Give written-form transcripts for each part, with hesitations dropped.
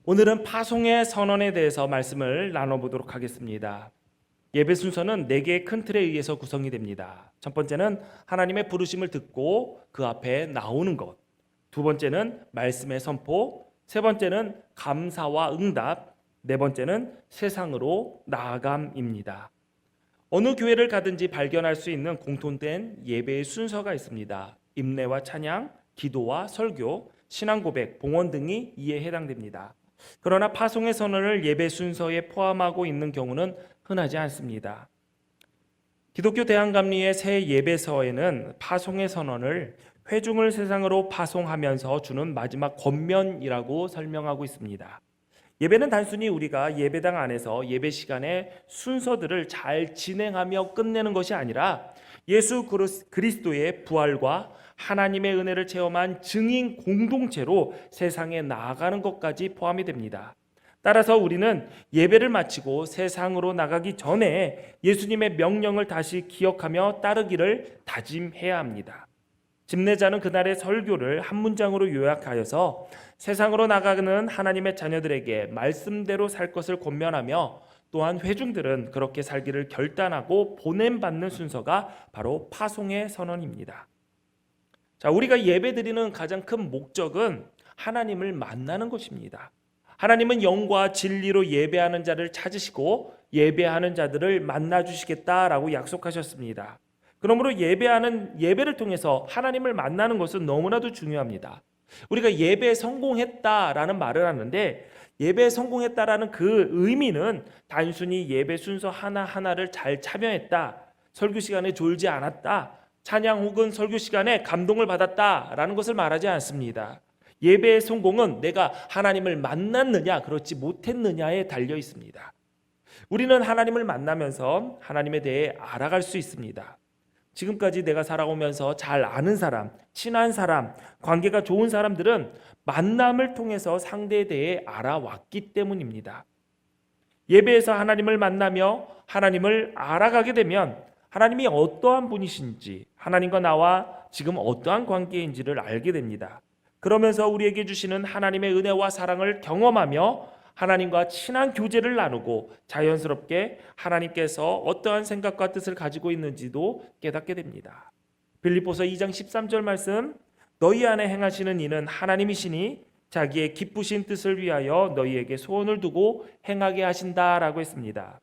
오늘은 파송의 선언에 대해서 말씀을 나눠보도록 하겠습니다. 예배 순서는 4개의 큰 틀에 의해서 구성이 됩니다. 첫 번째는 하나님의 부르심을 듣고 그 앞에 나오는 것, 두 번째는 말씀의 선포, 세 번째는 감사와 응답, 네 번째는 세상으로 나아감입니다. 어느 교회를 가든지 발견할 수 있는 공통된 예배의 순서가 있습니다. 임례와 찬양, 기도와 설교, 신앙 고백, 봉헌 등이 이에 해당됩니다. 그러나 파송의 선언을 예배 순서에 포함하고 있는 경우는 흔하지 않습니다. 기독교 대한감리의 새 예배서에는 파송의 선언을 회중을 세상으로 파송하면서 주는 마지막 권면이라고 설명하고 있습니다. 예배는 단순히 우리가 예배당 안에서 예배 시간의 순서들을 잘 진행하며 끝내는 것이 아니라 예수 그리스도의 부활과 하나님의 은혜를 체험한 증인 공동체로 세상에 나아가는 것까지 포함이 됩니다. 따라서 우리는 예배를 마치고 세상으로 나가기 전에 예수님의 명령을 다시 기억하며 따르기를 다짐해야 합니다. 집례자는 그날의 설교를 한 문장으로 요약하여서 세상으로 나가는 하나님의 자녀들에게 말씀대로 살 것을 권면하며, 또한 회중들은 그렇게 살기를 결단하고 보냄받는 순서가 바로 파송의 선언입니다. 자, 우리가 예배드리는 가장 큰 목적은 하나님을 만나는 것입니다. 하나님은 영과 진리로 예배하는 자를 찾으시고 예배하는 자들을 만나 주시겠다라고 약속하셨습니다. 그러므로 예배를 통해서 하나님을 만나는 것은 너무나도 중요합니다. 우리가 예배에 성공했다라는 말을 하는데, 예배에 성공했다라는 그 의미는 단순히 예배 순서 하나하나를 잘 참여했다, 설교 시간에 졸지 않았다, 찬양 혹은 설교 시간에 감동을 받았다라는 것을 말하지 않습니다. 예배의 성공은 내가 하나님을 만났느냐 그렇지 못했느냐에 달려 있습니다. 우리는 하나님을 만나면서 하나님에 대해 알아갈 수 있습니다. 지금까지 내가 살아오면서 잘 아는 사람, 친한 사람, 관계가 좋은 사람들은 만남을 통해서 상대에 대해 알아왔기 때문입니다. 예배에서 하나님을 만나며 하나님을 알아가게 되면 하나님이 어떠한 분이신지, 하나님과 나와 지금 어떠한 관계인지를 알게 됩니다. 그러면서 우리에게 주시는 하나님의 은혜와 사랑을 경험하며 하나님과 친한 교제를 나누고 자연스럽게 하나님께서 어떠한 생각과 뜻을 가지고 있는지도 깨닫게 됩니다. 빌립보서 2장 13절 말씀, 너희 안에 행하시는 이는 하나님이시니 자기의 기쁘신 뜻을 위하여 너희에게 소원을 두고 행하게 하신다라고 했습니다.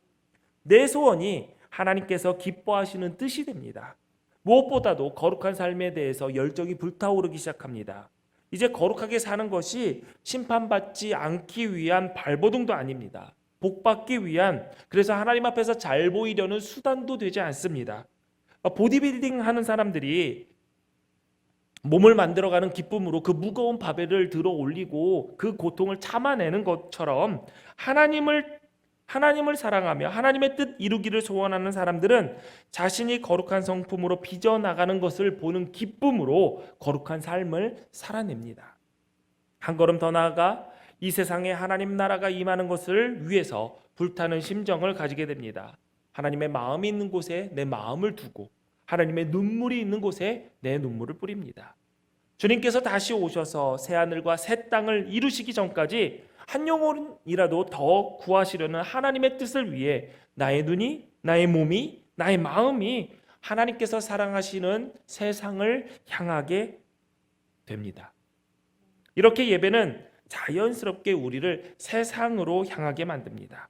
내 소원이 하나님께서 기뻐하시는 뜻이 됩니다. 무엇보다도 거룩한 삶에 대해서 열정이 불타오르기 시작합니다. 이제 거룩하게 사는 것이 심판받지 않기 위한 발버둥도 아닙니다. 복받기 위한, 그래서 하나님 앞에서 잘 보이려는 수단도 되지 않습니다. 보디빌딩 하는 사람들이 몸을 만들어가는 기쁨으로 그 무거운 바벨을 들어 올리고 그 고통을 참아내는 것처럼 하나님을 사랑하며 하나님의 뜻 이루기를 소원하는 사람들은 자신이 거룩한 성품으로 빚어나가는 것을 보는 기쁨으로 거룩한 삶을 살아냅니다. 한 걸음 더 나아가 이 세상에 하나님 나라가 임하는 것을 위해서 불타는 심정을 가지게 됩니다. 하나님의 마음이 있는 곳에 내 마음을 두고 하나님의 눈물이 있는 곳에 내 눈물을 뿌립니다. 주님께서 다시 오셔서 새하늘과 새 땅을 이루시기 전까지 한 영혼이라도 더 구하시려는 하나님의 뜻을 위해 나의 눈이, 나의 몸이, 나의 마음이 하나님께서 사랑하시는 세상을 향하게 됩니다. 이렇게 예배는 자연스럽게 우리를 세상으로 향하게 만듭니다.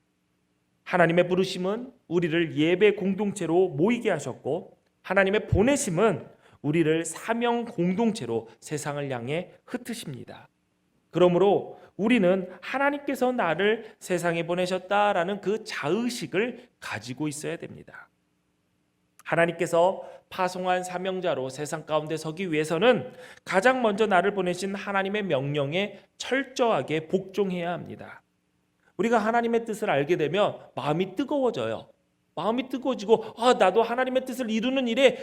하나님의 부르심은 우리를 예배 공동체로 모이게 하셨고, 하나님의 보내심은 우리를 사명 공동체로 세상을 향해 흩으십니다. 그러므로 우리는 하나님께서 나를 세상에 보내셨다라는 그 자의식을 가지고 있어야 됩니다. 하나님께서 파송한 사명자로 세상 가운데 서기 위해서는 가장 먼저 나를 보내신 하나님의 명령에 철저하게 복종해야 합니다. 우리가 하나님의 뜻을 알게 되면 마음이 뜨거워져요. 마음이 뜨거워지고 나도 하나님의 뜻을 이루는 일에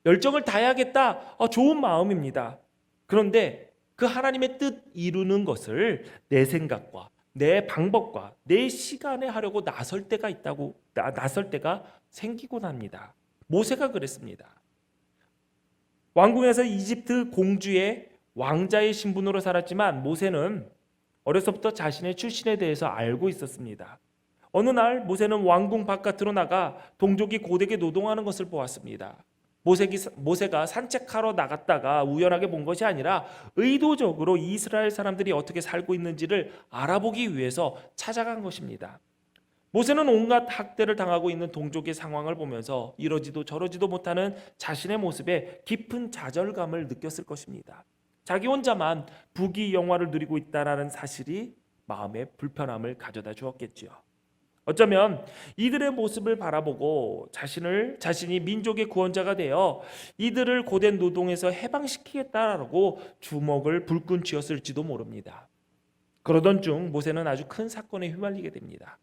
열정을 다해야겠다. 좋은 마음입니다. 그런데 그 하나님의 뜻 이루는 것을 내 생각과 내 방법과 내 시간에 하려고 나설 때가 생기곤 합니다. 모세가 그랬습니다. 왕궁에서 이집트 공주의 왕자의 신분으로 살았지만 모세는 어려서부터 자신의 출신에 대해서 알고 있었습니다. 어느 날 모세는 왕궁 바깥으로 나가 동족이 고되게 노동하는 것을 보았습니다. 모세가 산책하러 나갔다가 우연하게 본 것이 아니라 의도적으로 이스라엘 사람들이 어떻게 살고 있는지를 알아보기 위해서 찾아간 것입니다. 모세는 온갖 학대를 당하고 있는 동족의 상황을 보면서 이러지도 저러지도 못하는 자신의 모습에 깊은 좌절감을 느꼈을 것입니다. 자기 혼자만 부귀영화를 누리고 있다는 사실이 마음에 불편함을 가져다 주었겠지요. 어쩌면 이들의 모습을 바라보고 자신이 민족의 구원자가 되어 이들을 고된 노동에서 해방시키겠다라고 주먹을 불끈 쥐었을지도 모릅니다. 그러던 중 모세는 아주 큰 사건에 휘말리게 됩니다.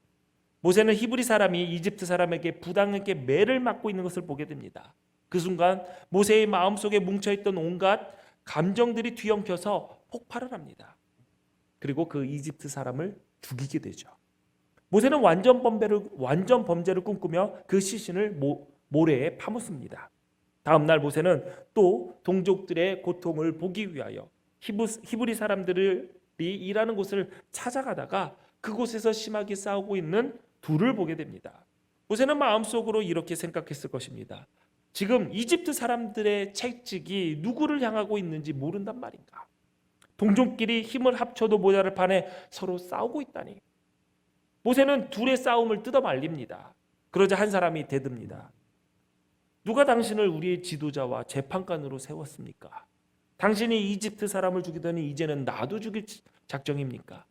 모세는 히브리 사람이 이집트 사람에게 부당하게 매를 맞고 있는 것을 보게 됩니다. 그 순간 모세의 마음속에 뭉쳐있던 온갖 감정들이 뒤엉켜서 폭발을 합니다. 그리고 그 이집트 사람을 죽이게 되죠. 모세는 완전 범죄를 꿈꾸며 그 시신을 모래에 파묻습니다. 다음 날 모세는 또 동족들의 고통을 보기 위하여 히브리 사람들이 일하는 곳을 찾아가다가 그곳에서 심하게 싸우고 있는 둘을 보게 됩니다. 모세는 마음속으로 이렇게 생각했을 것입니다. 지금 이집트 사람들의 채찍이 누구를 향하고 있는지 모른단 말인가. 동족끼리 힘을 합쳐도 모자랄 판에 서로 싸우고 있다니. 모세는 둘의 싸움을 뜯어 말립니다. 그러자 한 사람이 대듭니다. 누가 당신을 우리의 지도자와 재판관으로 세웠습니까? 당신이 이집트 사람을 죽이더니 이제는 나도 죽일 작정입니까?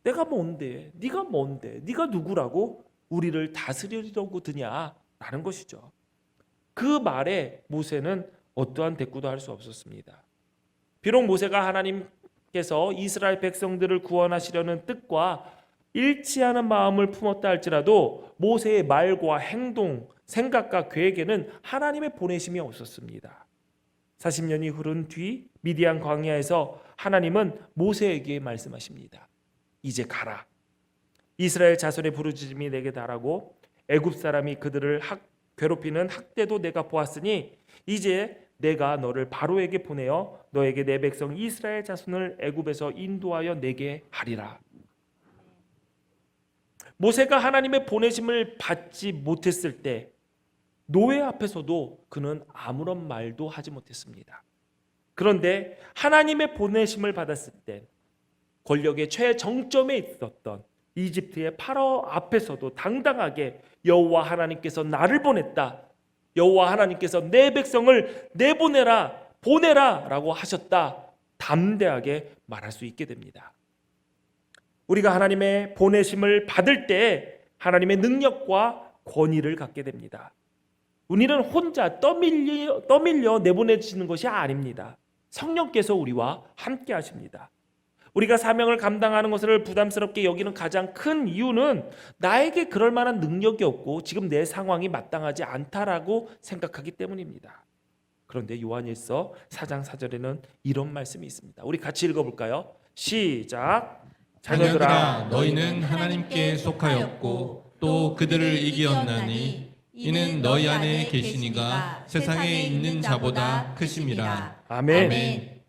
내가 뭔데? 네가 뭔데? 네가 누구라고 우리를 다스리려고 드냐라는 것이죠. 그 말에 모세는 어떠한 대꾸도 할 수 없었습니다. 비록 모세가 하나님께서 이스라엘 백성들을 구원하시려는 뜻과 일치하는 마음을 품었다 할지라도 모세의 말과 행동, 생각과 계획에는 하나님의 보내심이 없었습니다. 40년이 흐른 뒤 미디안 광야에서 하나님은 모세에게 말씀하십니다. 이제 가라. 이스라엘 자손의 부르짖음이 내게 달하고 애굽 사람이 그들을 괴롭히는 학대도 내가 보았으니 이제 내가 너를 바로에게 보내어 너에게 내 백성 이스라엘 자손을 애굽에서 인도하여 내게 하리라. 모세가 하나님의 보내심을 받지 못했을 때 노예 앞에서도 그는 아무런 말도 하지 못했습니다. 그런데 하나님의 보내심을 받았을 때 권력의 최정점에 있었던 이집트의 파라오 앞에서도 당당하게 여호와 하나님께서 나를 보냈다. 여호와 하나님께서 내 백성을 보내라 라고 하셨다. 담대하게 말할 수 있게 됩니다. 우리가 하나님의 보내심을 받을 때 하나님의 능력과 권위를 갖게 됩니다. 우리는 혼자 떠밀려 내보내시는 것이 아닙니다. 성령께서 우리와 함께 하십니다. 우리가 사명을 감당하는 것을 부담스럽게 여기는 가장 큰 이유는 나에게 그럴 만한 능력이 없고 지금 내 상황이 마땅하지 않다라고 생각하기 때문입니다. 그런데 요한일서 4장 4절에는 이런 말씀이 있습니다. 우리 같이 읽어볼까요? 시작. 자녀들아 너희는 하나님께 속하였고 또 그들을 이기었나니 이는 너희 안에 계시니가 세상에 있는 자보다 크심이라. 아멘. 아멘.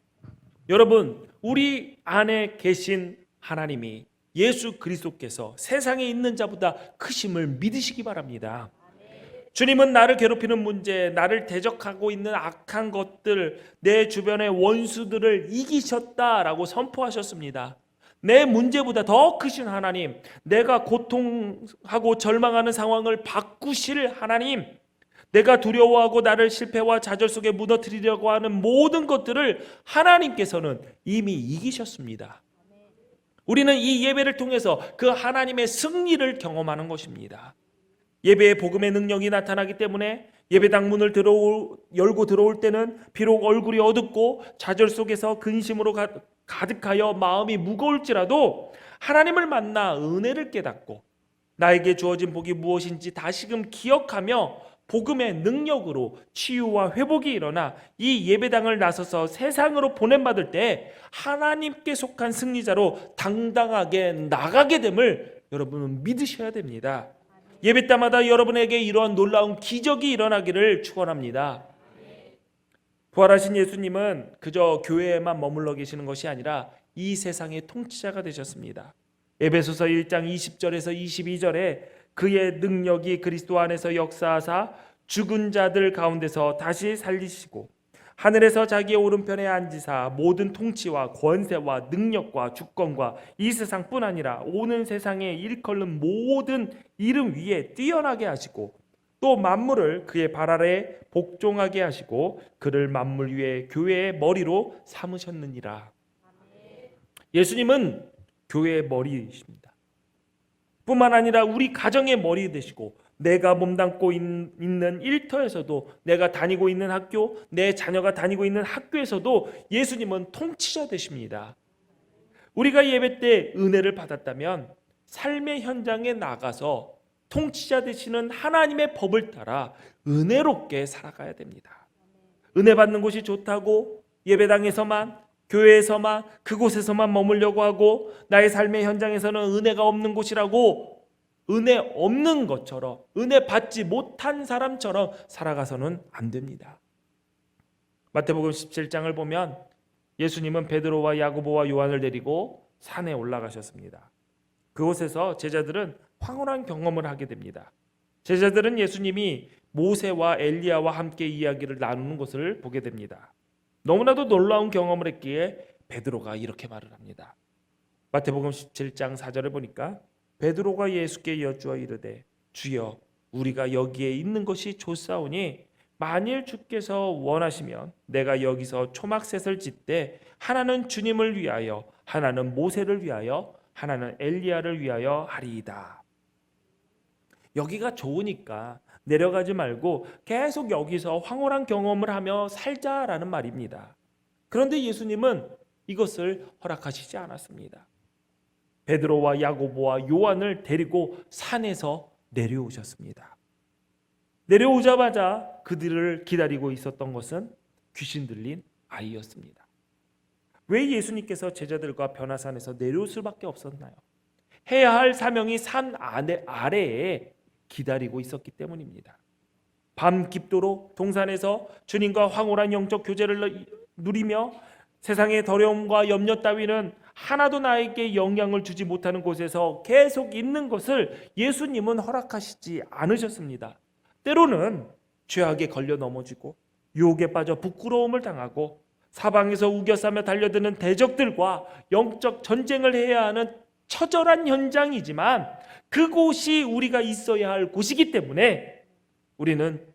여러분, 우리 안에 계신 하나님이 예수 그리스도께서 세상에 있는 자보다 크심을 믿으시기 바랍니다. 주님은 나를 괴롭히는 문제, 나를 대적하고 있는 악한 것들, 내 주변의 원수들을 이기셨다라고 선포하셨습니다. 내 문제보다 더 크신 하나님, 내가 고통하고 절망하는 상황을 바꾸실 하나님, 내가 두려워하고 나를 실패와 좌절 속에 무너뜨리려고 하는 모든 것들을 하나님께서는 이미 이기셨습니다. 우리는 이 예배를 통해서 그 하나님의 승리를 경험하는 것입니다. 예배의 복음의 능력이 나타나기 때문에 예배당 문을 열고 들어올 때는 비록 얼굴이 어둡고 좌절 속에서 근심으로 가득하여 마음이 무거울지라도 하나님을 만나 은혜를 깨닫고 나에게 주어진 복이 무엇인지 다시금 기억하며 복음의 능력으로 치유와 회복이 일어나 이 예배당을 나서서 세상으로 보냄받을 때 하나님께 속한 승리자로 당당하게 나가게 됨을 여러분은 믿으셔야 됩니다. 예배 때마다 여러분에게 이러한 놀라운 기적이 일어나기를 축원합니다. 부활하신 예수님은 그저 교회에만 머물러 계시는 것이 아니라 이 세상의 통치자가 되셨습니다. 에베소서 1장 20절에서 22절에 그의 능력이 그리스도 안에서 역사하사 죽은 자들 가운데서 다시 살리시고 하늘에서 자기의 오른편에 앉으사 모든 통치와 권세와 능력과 주권과 이 세상뿐 아니라 오는 세상에 일컬는 모든 이름 위에 뛰어나게 하시고 또 만물을 그의 발 아래 복종하게 하시고 그를 만물 위에 교회의 머리로 삼으셨느니라. 예수님은 교회의 머리이십니다. 뿐만 아니라 우리 가정의 머리 되시고 내가 몸담고 있는 일터에서도, 내가 다니고 있는 학교, 내 자녀가 다니고 있는 학교에서도 예수님은 통치자 되십니다. 우리가 예배 때 은혜를 받았다면 삶의 현장에 나가서 통치자 되시는 하나님의 법을 따라 은혜롭게 살아가야 됩니다. 은혜 받는 곳이 좋다고 예배당에서만, 교회에서만, 그곳에서만 머물려고 하고 나의 삶의 현장에서는 은혜가 없는 곳이라고 은혜 없는 것처럼, 은혜 받지 못한 사람처럼 살아가서는 안 됩니다. 마태복음 17장을 보면 예수님은 베드로와 야고보와 요한을 데리고 산에 올라가셨습니다. 그곳에서 제자들은 황홀한 경험을 하게 됩니다. 제자들은 예수님이 모세와 엘리야와 함께 이야기를 나누는 것을 보게 됩니다. 너무나도 놀라운 경험을 했기에 베드로가 이렇게 말을 합니다. 마태복음 17장 4절을 보니까 베드로가 예수께 여쭈어 이르되 주여 우리가 여기에 있는 것이 좋사오니 만일 주께서 원하시면 내가 여기서 초막셋을 짓되 하나는 주님을 위하여 하나는 모세를 위하여 하나는 엘리야를 위하여 하리이다. 여기가 좋으니까 내려가지 말고 계속 여기서 황홀한 경험을 하며 살자라는 말입니다. 그런데 예수님은 이것을 허락하시지 않았습니다. 베드로와 야고보와 요한을 데리고 산에서 내려오셨습니다. 내려오자마자 그들을 기다리고 있었던 것은 귀신 들린 아이였습니다. 왜 예수님께서 제자들과 변화산에서 내려올 수밖에 없었나요? 해야 할 사명이 산 아래에 기다리고 있었기 때문입니다. 밤 깊도록 동산에서 주님과 황홀한 영적 교제를 누리며 세상의 더러움과 염려 따위는 하나도 나에게 영향을 주지 못하는 곳에서 계속 있는 것을 예수님은 허락하시지 않으셨습니다. 때로는 죄악에 걸려 넘어지고 유혹에 빠져 부끄러움을 당하고 사방에서 우겨싸며 달려드는 대적들과 영적 전쟁을 해야 하는 처절한 현장이지만 그곳이 우리가 있어야 할 곳이기 때문에 우리는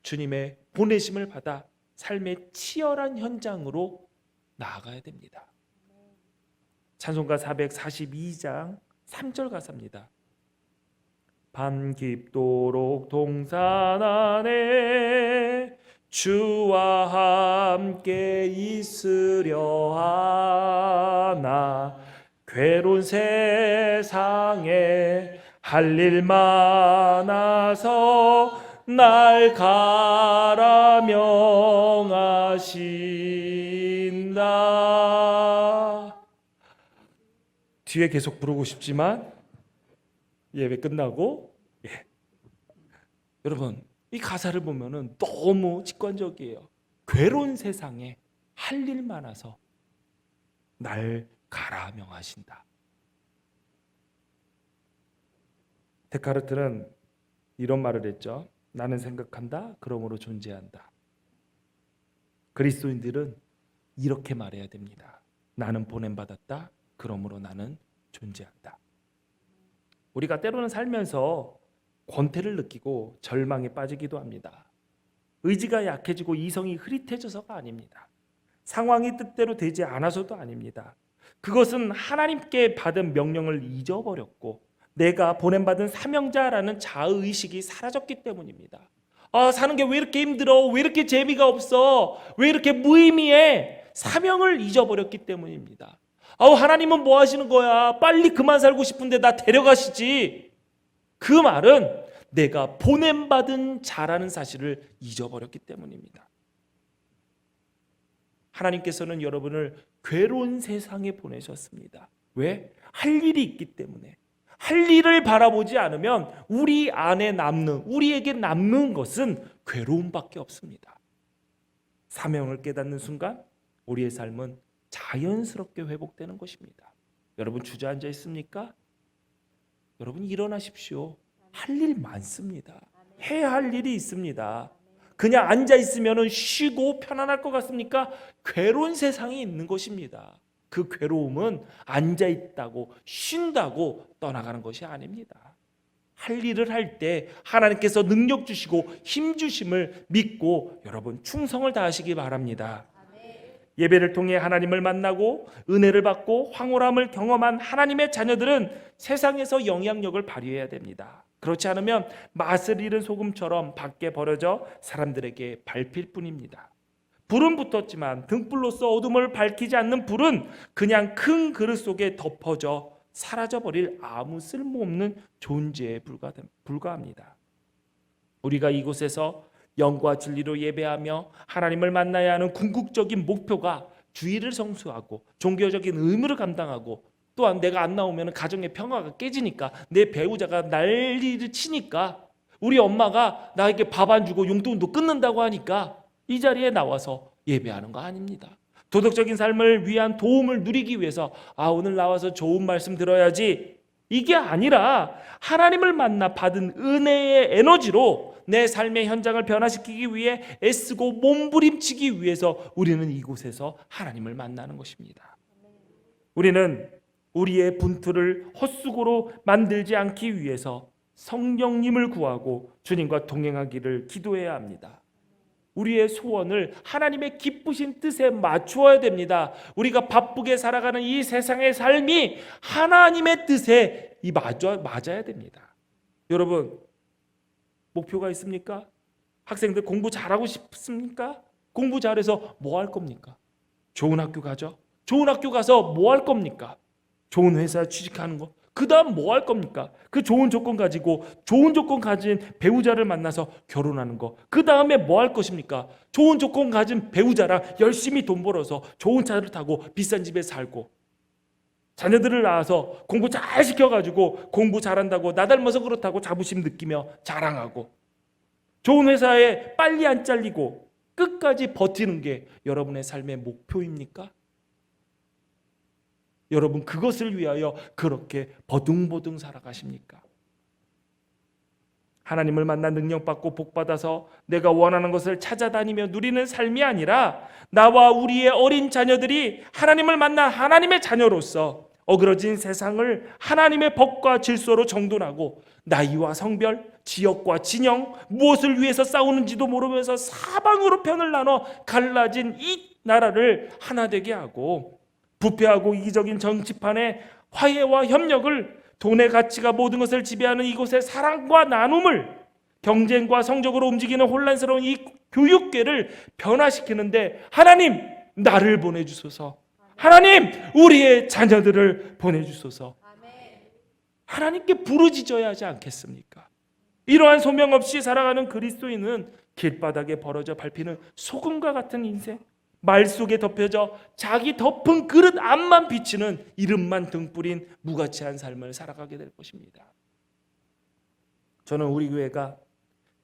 주님의 보내심을 받아 삶의 치열한 현장으로 나아가야 됩니다. 찬송가 442장 3절 가사입니다. 밤 깊도록 동산 안에 주와 함께 있으려 하나 괴로운 세상에 할 일 많아서 날 가라 명하신다. 뒤에 계속 부르고 싶지만 예배 끝나고 여러분 이 가사를 보면은 너무 직관적이에요. 괴로운 세상에 할 일 많아서 날 가라 명하신다. 데카르트는 이런 말을 했죠. 나는 생각한다. 그러므로 존재한다. 그리스도인들은 이렇게 말해야 됩니다. 나는 보냄받았다. 그러므로 나는 존재한다. 우리가 때로는 살면서 권태를 느끼고 절망에 빠지기도 합니다. 의지가 약해지고 이성이 흐릿해져서가 아닙니다. 상황이 뜻대로 되지 않아서도 아닙니다. 그것은 하나님께 받은 명령을 잊어버렸고 내가 보냄받은 사명자라는 자의식이 사라졌기 때문입니다. 사는 게 왜 이렇게 힘들어? 왜 이렇게 재미가 없어? 왜 이렇게 무의미해? 사명을 잊어버렸기 때문입니다. 하나님은 뭐 하시는 거야? 빨리 그만 살고 싶은데 나 데려가시지. 그 말은 내가 보냄받은 자라는 사실을 잊어버렸기 때문입니다. 하나님께서는 여러분을 괴로운 세상에 보내셨습니다. 왜? 할 일이 있기 때문에. 할 일을 바라보지 않으면 우리 안에 우리에게 남는 것은 괴로움밖에 없습니다. 사명을 깨닫는 순간 우리의 삶은 자연스럽게 회복되는 것입니다. 여러분 주저앉아 있습니까? 여러분 일어나십시오. 할 일 많습니다. 해야 할 일이 있습니다. 그냥 앉아 있으면 쉬고 편안할 것 같습니까? 괴로운 세상이 있는 것입니다. 그 괴로움은 앉아 있다고 쉰다고 떠나가는 것이 아닙니다. 할 일을 할 때 하나님께서 능력 주시고 힘 주심을 믿고 여러분 충성을 다하시기 바랍니다. 예배를 통해 하나님을 만나고 은혜를 받고 황홀함을 경험한 하나님의 자녀들은 세상에서 영향력을 발휘해야 됩니다. 그렇지 않으면 맛을 잃은 소금처럼 밖에 버려져 사람들에게 밟힐 뿐입니다. 불은 붙었지만 등불로서 어둠을 밝히지 않는 불은 그냥 큰 그릇 속에 덮어져 사라져버릴 아무 쓸모없는 존재에 불과합니다. 우리가 이곳에서 영과 진리로 예배하며 하나님을 만나야 하는 궁극적인 목표가 주의를 성수하고 종교적인 의무를 감당하고 또한 내가 안 나오면 가정의 평화가 깨지니까 내 배우자가 난리를 치니까 우리 엄마가 나에게 밥 안 주고 용돈도 끊는다고 하니까 이 자리에 나와서 예배하는 거 아닙니다. 도덕적인 삶을 위한 도움을 누리기 위해서 오늘 나와서 좋은 말씀 들어야지 이게 아니라 하나님을 만나 받은 은혜의 에너지로 내 삶의 현장을 변화시키기 위해 애쓰고 몸부림치기 위해서 우리는 이곳에서 하나님을 만나는 것입니다. 우리는 우리의 분투를 헛수고로 만들지 않기 위해서 성령님을 구하고 주님과 동행하기를 기도해야 합니다. 우리의 소원을 하나님의 기쁘신 뜻에 맞추어야 됩니다. 우리가 바쁘게 살아가는 이 세상의 삶이 하나님의 뜻에 맞아야 됩니다. 여러분 목표가 있습니까? 학생들 공부 잘하고 싶습니까? 공부 잘해서 뭐 할 겁니까? 좋은 학교 가죠. 좋은 학교 가서 뭐 할 겁니까? 좋은 회사 취직하는 거. 그 다음 뭐 할 겁니까? 그 좋은 조건 가지고 좋은 조건 가진 배우자를 만나서 결혼하는 거. 그 다음에 뭐 할 것입니까? 좋은 조건 가진 배우자랑 열심히 돈 벌어서 좋은 차를 타고 비싼 집에 살고 자녀들을 낳아서 공부 잘 시켜가지고 공부 잘한다고 나 닮아서 그렇다고 자부심 느끼며 자랑하고 좋은 회사에 빨리 안 잘리고 끝까지 버티는 게 여러분의 삶의 목표입니까? 여러분 그것을 위하여 그렇게 버둥버둥 살아가십니까? 하나님을 만나 능력받고 복받아서 내가 원하는 것을 찾아다니며 누리는 삶이 아니라 나와 우리의 어린 자녀들이 하나님을 만나 하나님의 자녀로서 어그러진 세상을 하나님의 법과 질서로 정돈하고 나이와 성별, 지역과 진영, 무엇을 위해서 싸우는지도 모르면서 사방으로 편을 나눠 갈라진 이 나라를 하나 되게 하고 부패하고 이기적인 정치판에 화해와 협력을 돈의 가치가 모든 것을 지배하는 이곳의 사랑과 나눔을 경쟁과 성적으로 움직이는 혼란스러운 이 교육계를 변화시키는데 하나님 나를 보내주소서. 하나님 우리의 자녀들을 보내주소서. 하나님께 부르짖어야 하지 않겠습니까? 이러한 소명 없이 살아가는 그리스도인은 길바닥에 벌어져 밟히는 소금과 같은 인생, 말 속에 덮여져 자기 덮은 그릇 앞만 비치는 이름만 등불인 무가치한 삶을 살아가게 될 것입니다. 저는 우리 교회가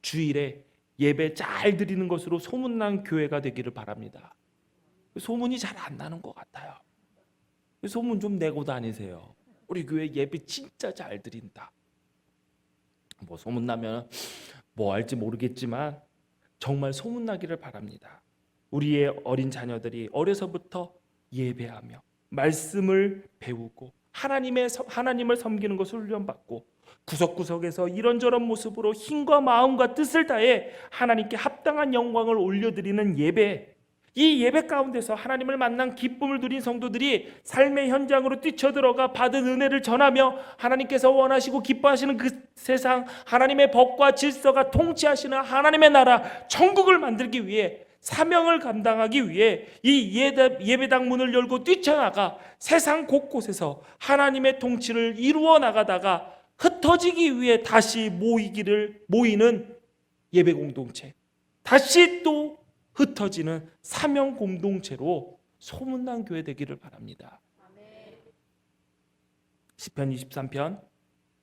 주일에 예배 잘 드리는 것으로 소문난 교회가 되기를 바랍니다. 소문이 잘 안 나는 것 같아요. 소문 좀 내고 다니세요. 우리 교회 예배 진짜 잘 드린다. 뭐 소문나면 뭐 할지 모르겠지만 정말 소문나기를 바랍니다. 우리의 어린 자녀들이 어려서부터 예배하며 말씀을 배우고 하나님을 섬기는 것을 훈련받고 구석구석에서 이런저런 모습으로 힘과 마음과 뜻을 다해 하나님께 합당한 영광을 올려드리는 예배, 이 예배 가운데서 하나님을 만난 기쁨을 누린 성도들이 삶의 현장으로 뛰쳐들어가 받은 은혜를 전하며 하나님께서 원하시고 기뻐하시는 그 세상, 하나님의 법과 질서가 통치하시는 하나님의 나라 천국을 만들기 위해 사명을 감당하기 위해 이 예배당 문을 열고 뛰쳐나가 세상 곳곳에서 하나님의 통치를 이루어 나가다가 흩어지기 위해 다시 모이는 예배 공동체, 다시 또 흩어지는 사명 공동체로 소문난 교회 되기를 바랍니다. 시편 23편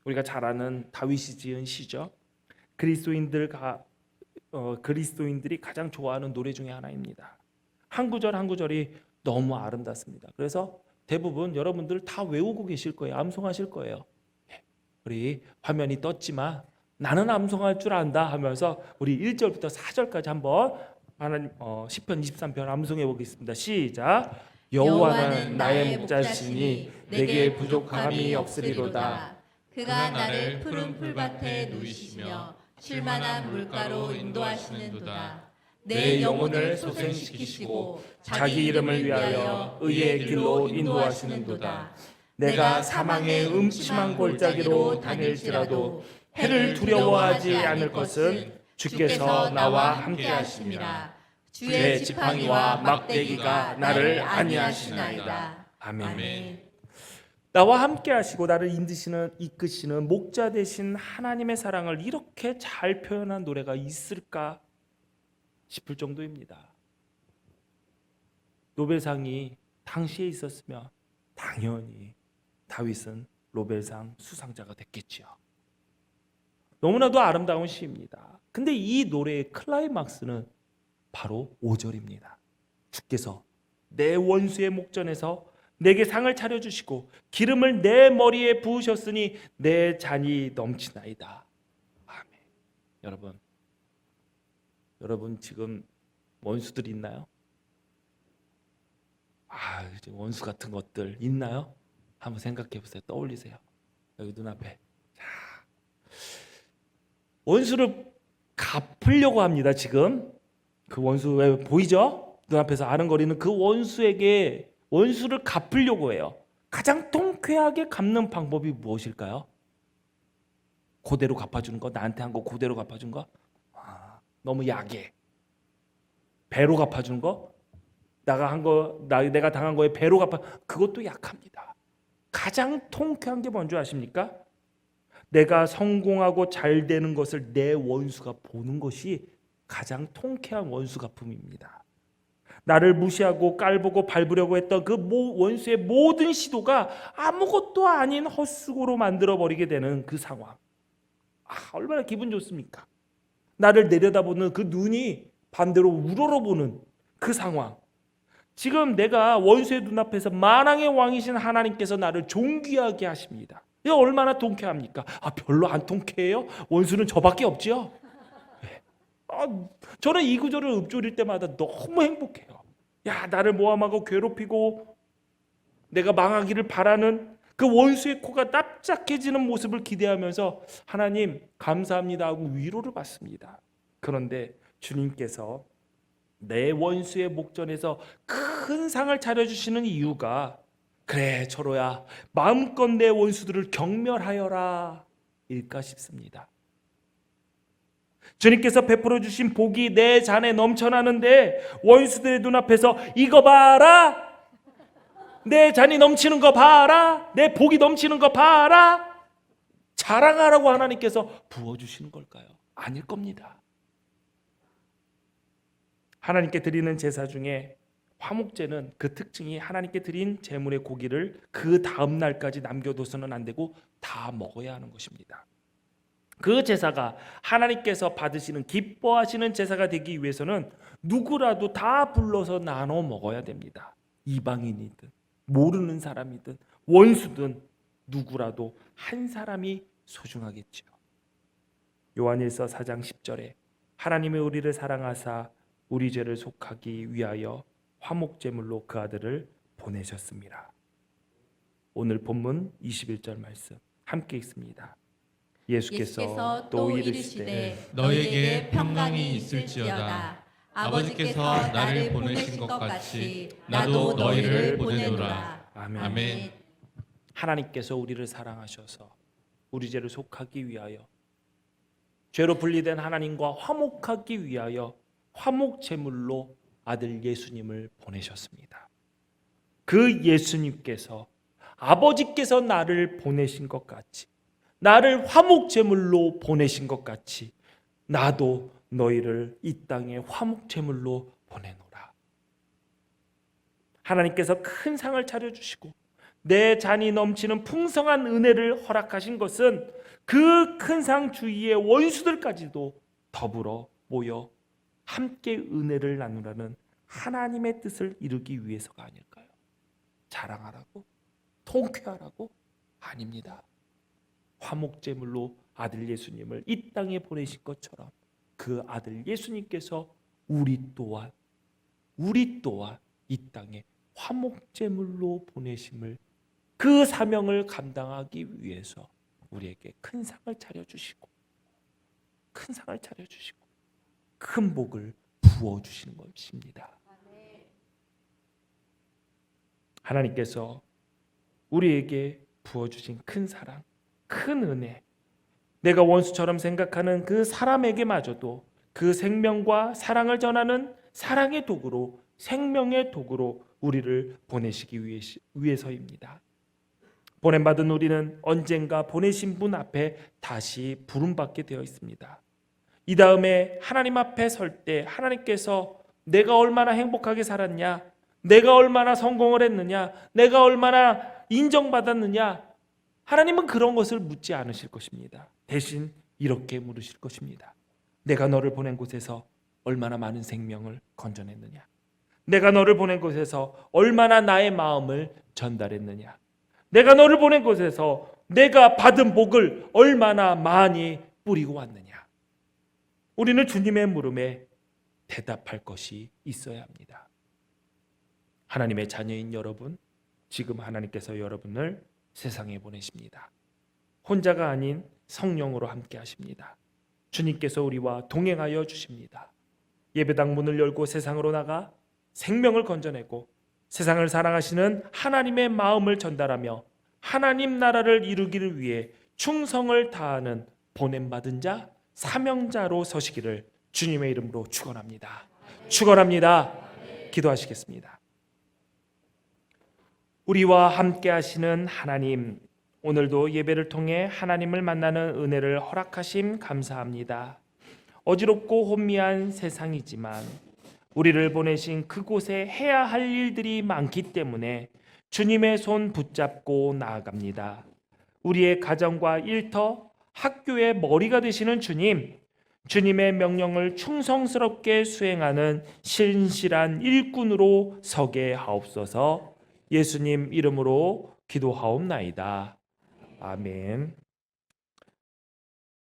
우리가 잘 아는 다윗이 지은 시죠. 그리스도인들이 가장 좋아하는 노래 중에 하나입니다. 한 구절 한 구절이 너무 아름답습니다. 그래서 대부분 여러분들 다 외우고 계실 거예요. 암송하실 거예요. 우리 화면이 떴지만 나는 암송할 줄 안다 하면서 우리 1절부터 4절까지 한번 하나님 시편 23편 암송해 보겠습니다. 시작. 여호와는 나의 목자시니 내게 부족함이 없으리로다. 그가 나를 푸른 풀밭에 누이시며 쉴만한 물가로 인도하시는도다. 내 영혼을 소생시키시고 자기 이름을 위하여 의의 길로 인도하시는도다. 내가 사망의 음침한 골짜기로 다닐지라도 해를 두려워하지 않을 것은 주께서 나와 함께 하심이라. 주의 지팡이와 막대기가 나를 안위하시나이다. 아멘. 나와 함께 하시고 나를 이끄시는 목자 되신 하나님의 사랑을 이렇게 잘 표현한 노래가 있을까 싶을 정도입니다. 노벨상이 당시에 있었으면 당연히 다윗은 노벨상 수상자가 됐겠지요. 너무나도 아름다운 시입니다. 근데 이 노래의 클라이막스는 바로 5절입니다. 주께서 내 원수의 목전에서 내게 상을 차려주시고 기름을 내 머리에 부으셨으니 내 잔이 넘치나이다. 아멘. 여러분 지금 원수들 있나요? 이제 원수 같은 것들 있나요? 한번 생각해 보세요. 떠올리세요. 여기 눈앞에. 자, 원수를 갚으려고 합니다. 지금 그 원수 왜 보이죠? 눈앞에서 아른거리는 그 원수에게 원수를 갚으려고 해요. 가장 통쾌하게 갚는 방법이 무엇일까요? 그대로 갚아주는 거? 나한테 한 거 그대로 갚아준 거? 너무 약해. 배로 갚아주는 거? 내가 당한 거에 배로 갚아, 그것도 약합니다. 가장 통쾌한 게 뭔지 아십니까? 내가 성공하고 잘 되는 것을 내 원수가 보는 것이 가장 통쾌한 원수 갚음입니다. 나를 무시하고 깔보고 밟으려고 했던 그 원수의 모든 시도가 아무것도 아닌 헛수고로 만들어버리게 되는 그 상황. 얼마나 기분 좋습니까? 나를 내려다보는 그 눈이 반대로 우러러보는 그 상황. 지금 내가 원수의 눈앞에서 만왕의 왕이신 하나님께서 나를 존귀하게 하십니다. 이거 얼마나 통쾌합니까? 별로 안 통쾌해요? 원수는 저밖에 없지요? 저는 이 구절을 읊조릴 때마다 너무 행복해요. 나를 모함하고 괴롭히고 내가 망하기를 바라는 그 원수의 코가 납작해지는 모습을 기대하면서 하나님 감사합니다 하고 위로를 받습니다. 그런데 주님께서 내 원수의 목전에서 큰 상을 차려주시는 이유가 그래 철호야 마음껏 내 원수들을 경멸하여라 일까 싶습니다. 주님께서 베풀어 주신 복이 내 잔에 넘쳐나는데 원수들의 눈앞에서 이거 봐라, 내 잔이 넘치는 거 봐라, 내 복이 넘치는 거 봐라 자랑하라고 하나님께서 부어주시는 걸까요? 아닐 겁니다. 하나님께 드리는 제사 중에 화목제는 그 특징이 하나님께 드린 제물의 고기를 그 다음 날까지 남겨둬서는 안 되고 다 먹어야 하는 것입니다. 그 제사가 하나님께서 받으시는 기뻐하시는 제사가 되기 위해서는 누구라도 다 불러서 나눠 먹어야 됩니다. 이방인이든 모르는 사람이든 원수든 누구라도 한 사람이 소중하겠죠. 요한일서 4장 10절에 하나님의 우리를 사랑하사 우리 죄를 속하기 위하여 화목제물로 그 아들을 보내셨습니다. 오늘 본문 21절 말씀 함께 읽습니다. 예수께서 또 이르시되 너에게 평강이 있을지어다. 아버지께서 나를 보내신 것 같이 나도 너희를 보내노라. 아멘. 하나님께서 우리를 사랑하셔서 우리 죄를 속하기 위하여 죄로 분리된 하나님과 화목하기 위하여 화목제물로 아들 예수님을 보내셨습니다. 그 예수님께서 아버지께서 나를 보내신 것 같이 나를 화목제물로 보내신 것 같이 나도 너희를 이 땅에 화목제물로 보내노라. 하나님께서 큰 상을 차려주시고 내 잔이 넘치는 풍성한 은혜를 허락하신 것은 그 큰 상 주위의 원수들까지도 더불어 모여 함께 은혜를 나누라는 하나님의 뜻을 이루기 위해서가 아닐까요? 자랑하라고? 통쾌하라고? 아닙니다. 화목제물로 아들 예수님을 이 땅에 보내신 것처럼 그 아들 예수님께서 우리 또한 이 땅에 화목제물로 보내심을, 그 사명을 감당하기 위해서 우리에게 큰 상을 차려주시고 큰 복을 부어주시는 것입니다. 하나님께서 우리에게 부어주신 큰 사랑, 큰 은혜, 내가 원수처럼 생각하는 그 사람에게마저도 그 생명과 사랑을 전하는 사랑의 도구로, 생명의 도구로 우리를 보내시기 위해서입니다. 보냄받은 우리는 언젠가 보내신 분 앞에 다시 부름받게 되어 있습니다. 이 다음에 하나님 앞에 설 때 하나님께서 내가 얼마나 행복하게 살았냐, 내가 얼마나 성공을 했느냐, 내가 얼마나 인정받았느냐, 하나님은 그런 것을 묻지 않으실 것입니다. 대신 이렇게 물으실 것입니다. 내가 너를 보낸 곳에서 얼마나 많은 생명을 건져냈느냐, 내가 너를 보낸 곳에서 얼마나 나의 마음을 전달했느냐, 내가 너를 보낸 곳에서 내가 받은 복을 얼마나 많이 뿌리고 왔느냐. 우리는 주님의 물음에 대답할 것이 있어야 합니다. 하나님의 자녀인 여러분, 지금 하나님께서 여러분을 세상에 보내십니다. 혼자가 아닌 성령으로 함께 하십니다. 주님께서 우리와 동행하여 주십니다. 예배당 문을 열고 세상으로 나가 생명을 건져내고 세상을 사랑하시는 하나님의 마음을 전달하며 하나님 나라를 이루기를 위해 충성을 다하는 보냄받은 자, 사명자로 서시기를 주님의 이름으로 축원합니다. 축원합니다. 기도하시겠습니다. 우리와 함께 하시는 하나님, 오늘도 예배를 통해 하나님을 만나는 은혜를 허락하심 감사합니다. 어지럽고 혼미한 세상이지만 우리를 보내신 그곳에 해야 할 일들이 많기 때문에 주님의 손 붙잡고 나아갑니다. 우리의 가정과 일터, 학교의 머리가 되시는 주님, 주님의 명령을 충성스럽게 수행하는 신실한 일꾼으로 서게 하옵소서. 예수님 이름으로 기도하옵나이다. 아멘.